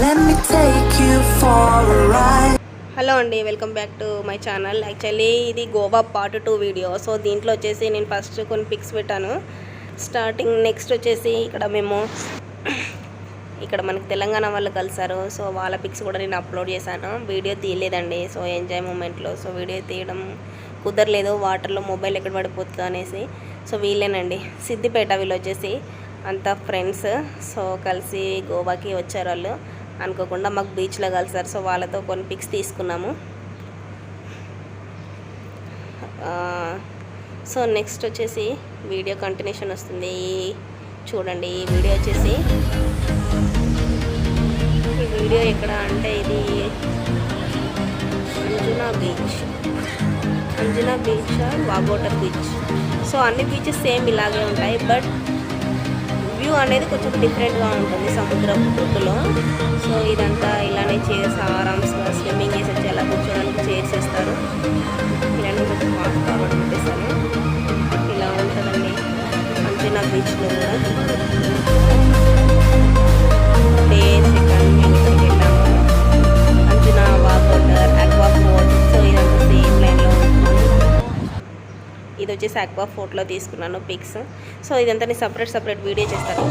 Let me take you for a ride. Hello అండి, welcome back to my channel. Actually ఇది Goa part 2 video. So దీంట్లో వచ్చేసి నేను first కొన్ని పిక్స్ పెట్టాను స్టార్టింగ్. నెక్స్ట్ వచ్చేసి ఇక్కడ మనకి తెలంగాణ వాళ్ళు కలిసారు. సో వాళ్ళ పిక్స్ కూడా నేను అప్లోడ్ చేశాను. వీడియో తీయలేదండి, సో ఎంజాయ్ మూమెంట్లో. సో వీడియో తీయడం కుదరలేదు, వాటర్లో మొబైల్ ఎక్కడ పడిపోతుంది అనేసి. సో వీళ్ళేనండి, సిద్దిపేట వీళ్ళు వచ్చేసి అంతా ఫ్రెండ్స్. సో కలిసి గోవాకి వచ్చారు వాళ్ళు. అనుకోకుండా మాకు బీచ్లో కలిసారు. సో వాళ్ళతో కొన్ని పిక్స్ తీసుకున్నాము. సో నెక్స్ట్ వచ్చేసి వీడియో కంటిన్యూషన్ వస్తుంది, చూడండి. ఈ వీడియో వచ్చేసి ఈ వీడియో ఎక్కడ అంటే ఇది అంజునా బీచ్ వాగోటర్ బీచ్. సో అన్ని బీచెస్ సేమ్ ఇలాగే ఉంటాయి, బట్ వ్యూ అనేది కొంచెం డిఫరెంట్గా ఉంటుంది సముద్రం ఒడ్డులో. సో ఇదంతా ఇలానే చైర్స్, ఆరామ్స్గా స్విమ్మింగ్ చేసి వచ్చి అలా కూర్చోడానికి చైర్స్ ఇస్తారు. ఇలాంటి కొంచెం ఫాస్ట్ ఫార్వర్డ్ పెట్టేస్తాను. ఇలా ఉంటుందండి అంజునా బీచ్లో కూడా. డే సెకండ్ మేము ఇక్కడికి వెళ్ళాము. అంజునా వాగోటర్ అక్వా ఫోర్ట్. సో ఇదంతా సేమ్ లైన్లో ఉంటుంది. ఇది వచ్చేసి అక్వా ఫోర్ట్లో తీసుకున్నాను పిక్స్. సో ఇదంతా నేను సపరేట్ వీడియో చేస్తాను.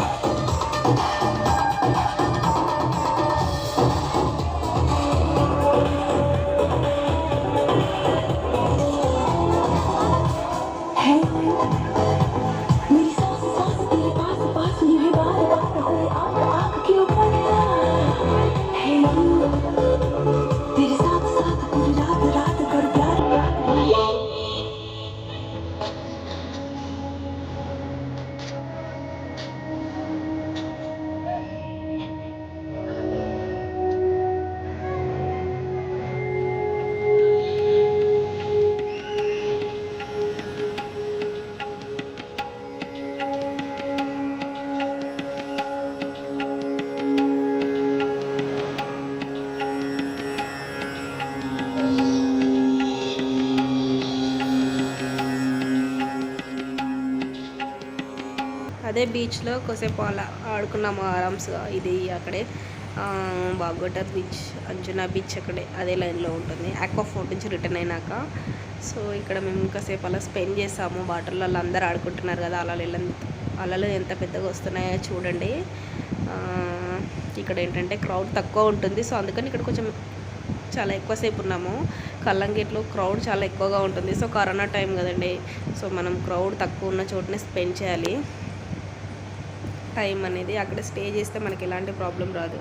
అదే బీచ్లో కొద్దిసేపు అలా ఆడుకున్నాము ఆరామ్స్గా. ఇది అక్కడే వాగోటర్ బీచ్, అంజునా బీచ్ అక్కడే అదే లైన్లో ఉంటుంది అక్వా ఫోర్ట్ నుంచి రిటర్న్ అయినాక. సో ఇక్కడ మేము కాసేపు అలా స్పెండ్ చేసాము. వాటర్లో అందరూ ఆడుకుంటున్నారు కదా, అలలు ఎంత పెద్దగా వస్తున్నాయో చూడండి. ఇక్కడ ఏంటంటే క్రౌడ్ తక్కువ ఉంటుంది. సో అందుకని ఇక్కడ కొంచెం చాలా ఎక్కువసేపు ఉన్నాము. కల్లంగేట్లో క్రౌడ్ చాలా ఎక్కువగా ఉంటుంది. సో కరోనా టైం కదండి, సో మనం క్రౌడ్ తక్కువ ఉన్న చోటనే స్పెండ్ చేయాలి టైం అనేది. అక్కడ స్టే చేస్తే మనకి ఎలాంటి ప్రాబ్లం రాదు.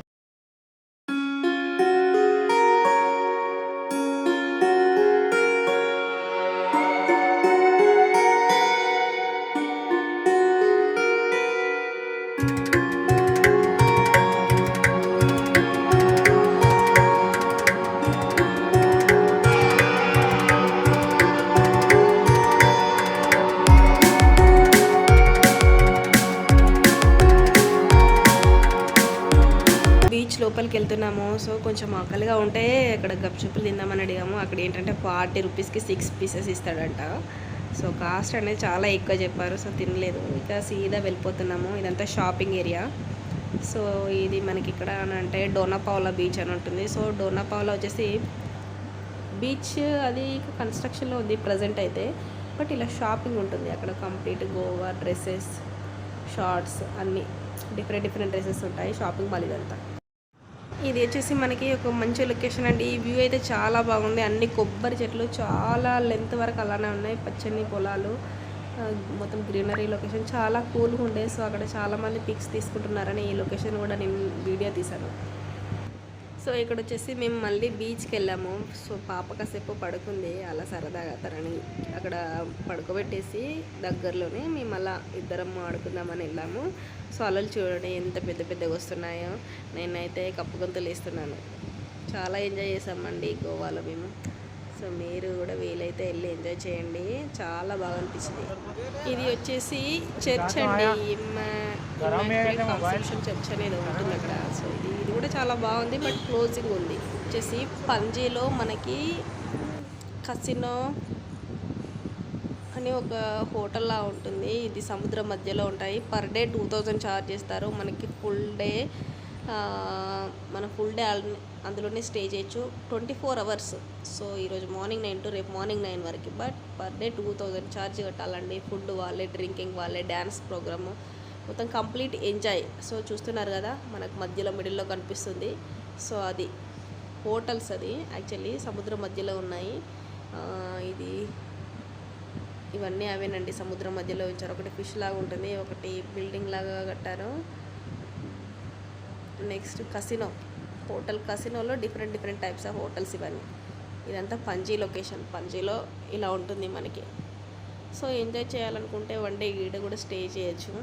లోపలికి వెళ్తున్నాము. సో కొంచెం ఆకలిగా ఉంటే అక్కడ గప్చుప్పులు తిందామని అడిగాము. అక్కడ ఏంటంటే 40 రూపీస్కి 6 పీసెస్ ఇస్తాడంట. సో కాస్ట్ అనేది చాలా ఎక్కువ చెప్పారు. సో తినలేదు, ఇక సీదా వెళ్ళిపోతున్నాము. ఇదంతా షాపింగ్ ఏరియా. సో ఇది మనకి ఇక్కడ అంటే డోనాపావులా బీచ్ అని ఉంటుంది. సో డోనాపావులా వచ్చేసి బీచ్ అది కన్స్ట్రక్షన్లో ఉంది ప్రజెంట్ అయితే, బట్ ఇలా షాపింగ్ ఉంటుంది అక్కడ. కంప్లీట్ గోవా డ్రెస్సెస్, షార్ట్స్ అన్నీ డిఫరెంట్ డ్రెస్సెస్ ఉంటాయి. షాపింగ్ మాల్ ఇదంతా. ఇది వచ్చేసి మనకి ఒక మంచి లొకేషన్ అండి. ఈ వ్యూ అయితే చాలా బాగుంది. అన్ని కొబ్బరి చెట్లు చాలా లెంత్ వరకు అలానే ఉన్నాయి. పచ్చని పొలాలు, మొత్తం గ్రీనరీ లొకేషన్ చాలా కూల్గా ఉండే. సో అక్కడ చాలామంది పిక్స్ తీసుకుంటున్నారని ఈ లొకేషన్ కూడా నేను వీడియో తీశాను. సో ఇక్కడ వచ్చేసి మేము మళ్ళీ బీచ్కి వెళ్ళాము. సో పాప కాసేపు పడుకుంది అలా సరదాగా, తనని అక్కడ పడుకోబెట్టేసి దగ్గరలోనే మేము అలా ఇద్దరం ఆడుకుందామని వెళ్ళాము. సో అలలు చూడండి ఎంత పెద్దగా వస్తున్నాయో. నేనైతే కప్పుగొంతులు వేస్తున్నాను. చాలా ఎంజాయ్ చేసామండి గోవాలో మేము. సో మీరు కూడా వీలైతే వెళ్ళి ఎంజాయ్ చేయండి, చాలా బాగా అనిపించింది. ఇది వచ్చేసి చర్చ్ అండి, కన్స్ట్రక్షన్ చర్చ్ అనేది ఉంటుంది అక్కడ. సో ఇది కూడా చాలా బాగుంది, బట్ క్లోజింగ్ ఉంది. వచ్చేసి పన్జీలో మనకి కసినో అని ఒక హోటల్లా ఉంటుంది. ఇది సముద్రం మధ్యలో ఉంటాయి. పర్ డే 2000 ఛార్జ్ చేస్తారు. మనకి ఫుల్ డే మనం ఫుల్ డే అందులోనే స్టే చేయొచ్చు 24 అవర్స్. సో ఈరోజు మార్నింగ్ 9 టు రేపు మార్నింగ్ 9 వరకు. బట్ పర్ డే 2000 ఛార్జ్ కట్టాలండి. ఫుడ్ వాళ్ళే, డ్రింకింగ్ వాళ్ళే, డ్యాన్స్ ప్రోగ్రాము మొత్తం కంప్లీట్ ఎంజాయ్. సో చూస్తున్నారు కదా మనకు మధ్యలో మిడిల్లో కనిపిస్తుంది. సో అది హోటల్స్, అది యాక్చువల్లీ సముద్రం మధ్యలో ఉన్నాయి. ఇది ఇవన్నీ అవేనండి, సముద్రం మధ్యలో ఉంచారు. ఒకటి ఫిష్ లాగా ఉంటుంది, ఒకటి బిల్డింగ్ లాగా కట్టారు. నెక్స్ట్ కసినో, హోటల్ కసినోలో డిఫరెంట్ టైప్స్ ఆఫ్ హోటల్స్ ఇవన్నీ. ఇదంతా పంజీ లొకేషన్. పంజీలో ఇలా ఉంటుంది మనకి. సో ఎంజాయ్ చేయాలనుకుంటే వన్ డే ఈడ కూడా స్టే చేయొచ్చు.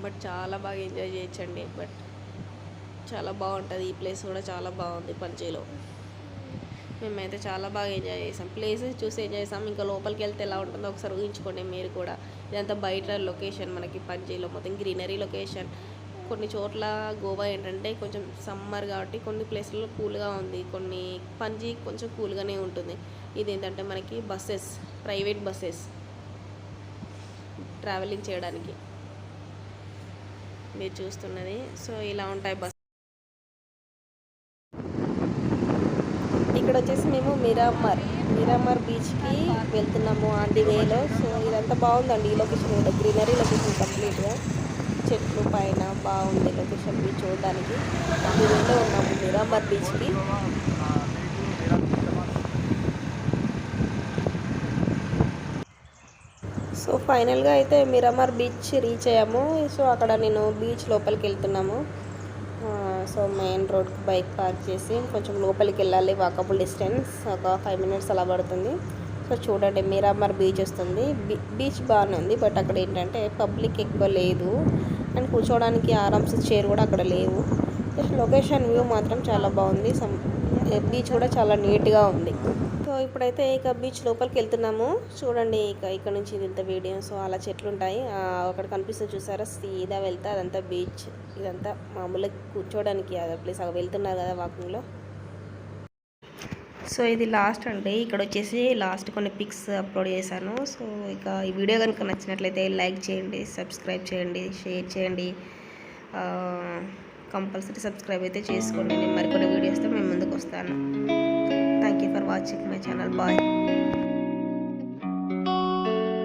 బట్ చాలా బాగా ఎంజాయ్ చేయొచ్చండి. బట్ చాలా బాగుంటుంది. ఈ ప్లేస్ కూడా చాలా బాగుంది పంజీలో. మేమైతే చాలా బాగా ఎంజాయ్ చేసాం. ప్లేసెస్ చూసి ఎంజాయ్ చేసాం. ఇంకా లోపలికి వెళ్తే ఎలా ఉంటుందో ఒకసారి ఊహించుకోండి మీరు కూడా. ఇదంతా బయట లొకేషన్ మనకి పంజీలో మొత్తం గ్రీనరీ లొకేషన్. కొన్ని చోట్ల గోవా ఏంటంటే కొంచెం సమ్మర్ కాబట్టి కొన్ని ప్లేస్లలో కూల్గా ఉంది, కొన్ని పంజీ కొంచెం కూల్గానే ఉంటుంది. ఇది ఏంటంటే మనకి బస్సెస్, ప్రైవేట్ బస్సెస్ ట్రావెలింగ్ చేయడానికి మీరు చూస్తున్నది. సో ఇలా ఉంటాయి బస్. ఇక్కడ వచ్చేసి మేము మిరామర్ బీచ్కి వెళ్తున్నాము ఆన్ ది వేలో. సో ఇదంతా బాగుందండి. ఈ లొకేషన్ కూడా గ్రీనరీ లొకేషన్ కంప్లీట్గా, చెట్లు పైన బాగుంది లొకేషన్ బీచ్ చూడడానికి. ఆన్ ది వేలో ఉన్నాము మిరామర్ బీచ్కి. సో ఫైనల్గా అయితే మిరామర్ బీచ్ రీచ్ అయ్యాము. సో అక్కడ నేను బీచ్ లోపలికి వెళ్తున్నాము. సో మెయిన్ రోడ్కి బైక్ పార్క్ చేసి కొంచెం లోపలికి వెళ్ళాలి. వాకబుల్ డిస్టెన్స్ ఒక 5 minutes అలా పడుతుంది. సో చూడండి మిరామర్ బీచ్ వస్తుంది. బీచ్ బాగానే ఉంది. బట్ అక్కడ ఏంటంటే పబ్లిక్ ఎక్కువ లేదు అండ్ కూర్చోవడానికి ఆరామ్స్ చైర్ కూడా అక్కడ లేవు. జస్ట్ లొకేషన్ వ్యూ మాత్రం చాలా బాగుంది. బీచ్ కూడా చాలా నీట్గా ఉంది. సో ఇప్పుడైతే ఇక బీచ్ లోపలికి వెళ్తున్నాము. చూడండి ఇక్కడ నుంచి ఇంత వీడియో. సో అలా చెట్లు ఉంటాయి, అక్కడ కనిపిస్తుంది చూసారా, సీదా వెళ్తే అదంతా బీచ్. ఇదంతా మామూలుగా కూర్చోవడానికి అదే ప్లేస్. అక్కడ వెళ్తున్నారు కదా వాకింగ్లో. సో ఇది లాస్ట్ అండి. ఇక్కడ వచ్చేసి లాస్ట్ కొన్ని పిక్స్ అప్లోడ్ చేశాను. సో ఇక ఈ వీడియో కనుక నచ్చినట్లయితే లైక్ చేయండి, సబ్స్క్రైబ్ చేయండి, షేర్ చేయండి. కంపల్సరీ సబ్స్క్రైబ్ అయితే చేసుకోండి. నేను మరికొన్ని వీడియోస్తో మేము ముందుకు వస్తాను. Thank you for watching my channel. Bye.